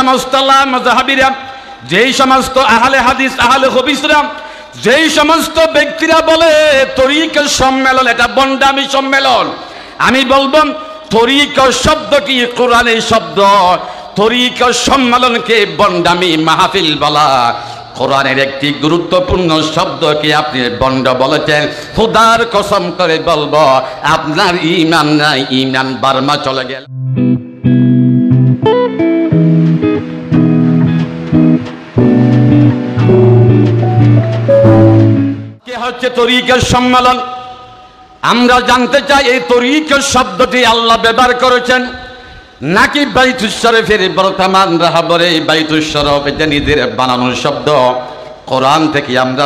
সমস্ত মাযহাবীরা, যেই সমস্ত আহলে হাদিস আহলে হাদিসরা, যেই সমস্ত ব্যক্তিরা বলে তরিকত সম্মেলন এটা বন্ডামি সম্মেলন, আমি বলবো তরিকত শব্দটি কোরআনের শব্দ। তরিকত সম্মেলনকে বন্ডামি মাহফিল বলা কোরআনের একটি গুরুত্বপূর্ণ শব্দকে আপনি বন্ড বলেছেন। খোদার কসম করে বলবো আপনার ঈমান নাই, ঈমান বার্মা চলে গেল। কে হচ্ছে তরিকত সম্মেলন? আমরা জানতে চাই এই তরিকত শব্দটি আল্লাহ ব্যবহার করেছেন নাকি বাইতুল শরীফের বর্তমান রাহাবরে বাইতুল শরীফ এটা নিজের বানানো শব্দ? কোরআন থেকে আমরা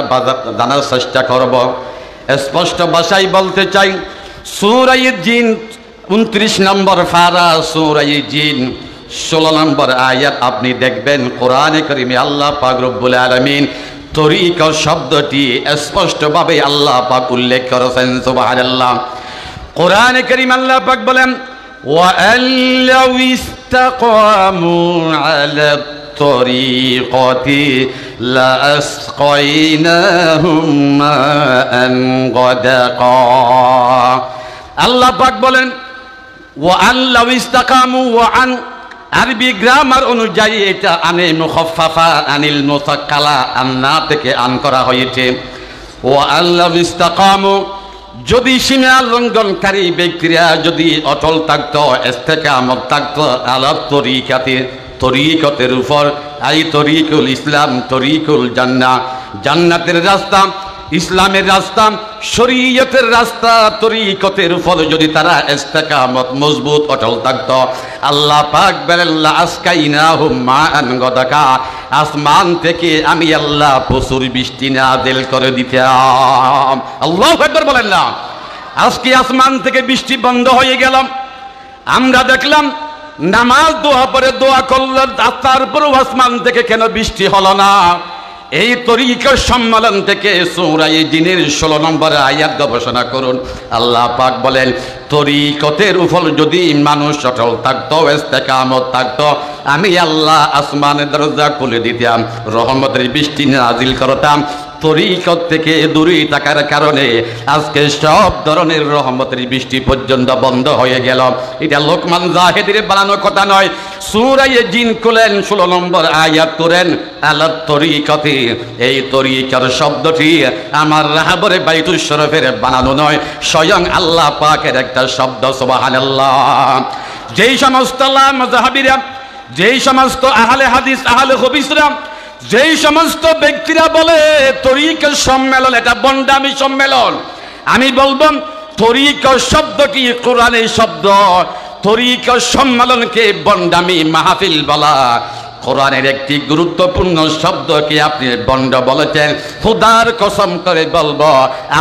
জানার চেষ্টা করব। স্পষ্ট ভাষায় বলতে চাই, সূরা জিন 29 নম্বর পারা, সূরা জিন 16 নম্বর আয়াত আপনি দেখবেন কোরআনে কারিমে আল্লাহ পাক রব্বুল আলামিন তরিকত শব্দটি স্পষ্টভাবে আল্লাহ পাক উল্লেখ করেছেন। সুবহানাল্লাহ। কোরআনে কারিমে আল্লাহ পাক বলেন, وَأَن لَّوْ اسْتَقَامُوا عَلَى الطَّرِيقَةِ لَأَسْقَيْنَاهُم مَّاءً غَدَقًا। আল্লাহ পাক বলেন وَأَن لَّوْ اسْتَقَامُوا, وَأَن আরবি গ্রামার অনুযায়ী এটা আনে মুখাফফাফা আনিল মুসাক্কালা, আন্না থেকে আন করা হয়েছে। وَأَن لَّوْ اسْتَقَامُوا, যদি সীমা লঙ্ঘনকারী ব্যক্তিরা যদি অটল থাকতো, ইস্তেকামত থাকতো আলা তরিকাতে, তরিকতের উপর, আই তরিকুল ইসলাম, তরিকুল জান্নাহ, জান্নাতের রাস্তা, ইসলামের রাস্তা, শরীয়তের রাস্তা, তরিকতের উপর যদি তারা ইস্তেকামত মজবুত অটল থাকতো, আল্লাহ পাক বলেন লা আসকাইনাহুম মাআন গাদাকা, আসমান থেকে আমি আল্লাহ প্রচুর বৃষ্টি নাযিল করে দিতাম। আল্লাহু আকবার বলেন না। আজকে আসমান থেকে বৃষ্টি বন্ধ হয়ে গেল। আমরা দেখলাম নামাজ দোয়া পরে দোয়া করলেন, তারপরও আসমান থেকে কেন বৃষ্টি হলো না? এই তরিকত সম্মেলন থেকে সূরা জিনের 16 নম্বর আয়াত গবেষণা করুন। আল্লাহ পাক বলেন তরিকতের উপর যদি মানুষ অটল থাকতো, ইস্তেকামত থাকতো, আমি আল্লাহ আসমানের দরজা খুলে দিতাম, রহমতের বৃষ্টি নাযিল করতাম। তরিকত থেকে দূরে থাকার কারণে আজকে সব ধরনের রহমতের বৃষ্টি পর্যন্ত বন্ধ হয়ে গেল। এটা লোকমান জাহেদের বানানো কথা নয়। সূরা জিন খুলেন 16 নম্বর আয়াত করেন আলা তরিকতে, এই তরিকার শব্দটি আমার রাহাবরে বাইতুল শরীফের বানানো নয়, স্বয়ং আল্লাহ পাকের একটা শব্দ। সুবহানাল্লাহ। যেই সমস্ত মাযহাবীরা, যেই সমস্ত আহলে হাদিস আহলে হাদিসরা, যেই সমস্ত ব্যক্তিরা বলে তরিকত সম্মেলন এটা বন্ডামি সম্মেলন, আমি বলবো তরিকত শব্দটি কোরআনের শব্দ। তরিকত সম্মেলনকে বন্ডামি মাহফিল বলা কোরআনের একটি গুরুত্বপূর্ণ শব্দকে আপনি বন্ড বলেছেন। খোদার কসম করে বলবো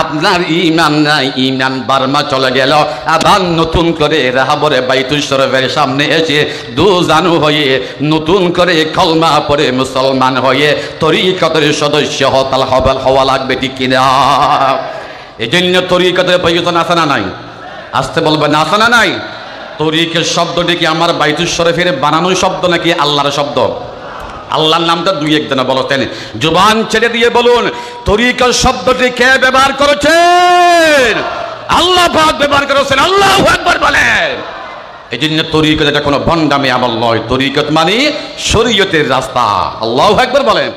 আপনার ঈমান নাই, ঈমান বার্মা চলে গেল। আবার নতুন করে রাহাবরে বাইতুল শরীফের সামনে এসে দুজানু হয়ে নতুন করে কলমা পড়ে মুসলমান হয়ে তরিকতের সদস্য হওয়া লাগবে, ঠিক কিনা? এই জন্য তরিকতের প্রয়োজন আছে না নাই? আসতে বলবেন আছে না নাই? তরিকত শব্দটি কি আমার বাইতুল শরীফের বানানো শব্দ নাকি আল্লাহর শব্দ? আল্লাহর নামটা দুই একজনে বলতেন, জবান ছেড়ে দিয়ে বলুন তরিকত শব্দটি কে ব্যবহার করেছেন? আল্লাহ পাক ব্যবহার করেছেন। আল্লাহু আকবার বলেন। এই জন্য তরিকত এটা কোনো ভণ্ডামি আমল নয়। তরিকত মানে শরীয়তের রাস্তা। আল্লাহু আকবার বলেন।